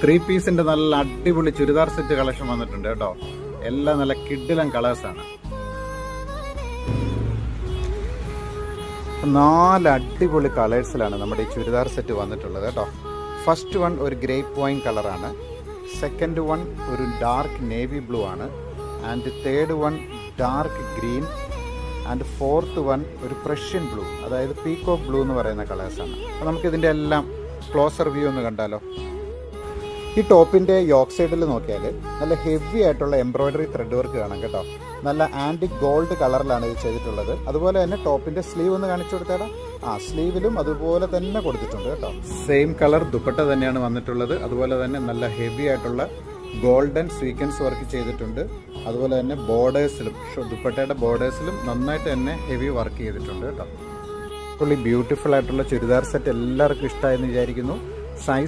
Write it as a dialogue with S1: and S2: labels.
S1: Three പീസിന്റെ നല്ല അടിപൊളി ചുരിദാർ സെറ്റ് കളക്ഷൻ വന്നിട്ടുണ്ട് കേട്ടോ. എല്ലാം നല്ല കിഡിലൻ കളേഴ്സാണ്. 4 അടിപൊളി കളേഴ്സിലാണ് നമ്മുടെ ഈ ചുരിദാർ സെറ്റ് വന്നിട്ടുള്ളത് കേട്ടോ. ഫസ്റ്റ് വൺ ഒരു ഗ്രേപ്പ് വൈൻ കളറാണ്, സെക്കൻഡ് വൺ ഒരു ഡാർക്ക് നേവി ബ്ലൂ ആണ്, and third one dark green, and fourth one ഒരു പ്രഷ്യൻ ബ്ലൂ, അതായത് പീകോക്ക് ബ്ലൂ എന്ന് പറയുന്ന കളേഴ്സാണ്. അപ്പോൾ നമുക്കിതിൻ്റെ എല്ലാം ക്ലോസർ വ്യൂ ഒന്ന് കണ്ടാലോ. ഈ ടോപ്പിൻ്റെ യോക്ക് സൈഡിൽ നോക്കിയാൽ നല്ല ഹെവി ആയിട്ടുള്ള എംബ്രോയ്ഡറി ത്രെഡ് വർക്ക് കാണാം കേട്ടോ. നല്ല ആൻറ്റിക് ഗോൾഡ് കളറിലാണ് ഇത് ചെയ്തിട്ടുള്ളത്. അതുപോലെ തന്നെ ടോപ്പിൻ്റെ സ്ലീവ് ഒന്ന് കാണിച്ചു കൊടുത്തേടാ. സ്ലീവിലും അതുപോലെ തന്നെ കൊടുത്തിട്ടുണ്ട് കേട്ടോ. സെയിം കളർ ദുപ്പട്ട തന്നെയാണ് വന്നിട്ടുള്ളത്. അതുപോലെ തന്നെ നല്ല ഹെവി ആയിട്ടുള്ള ഗോൾഡൻ സ്വീക്വൻസ് വർക്ക് ചെയ്തിട്ടുണ്ട്. അതുപോലെ തന്നെ ബോർഡേഴ്സിലും ദുപ്പട്ടയുടെ ബോർഡേഴ്സിലും നന്നായിട്ട് തന്നെ ഹെവി വർക്ക് ചെയ്തിട്ടുണ്ട് കേട്ടോ. അപ്പോൾ ഈ ബ്യൂട്ടിഫുൾ ആയിട്ടുള്ള ചുരിദാർ സെറ്റ് എല്ലാവർക്കും ഇഷ്ടമായെന്ന് വിചാരിക്കുന്നു. സൈസ്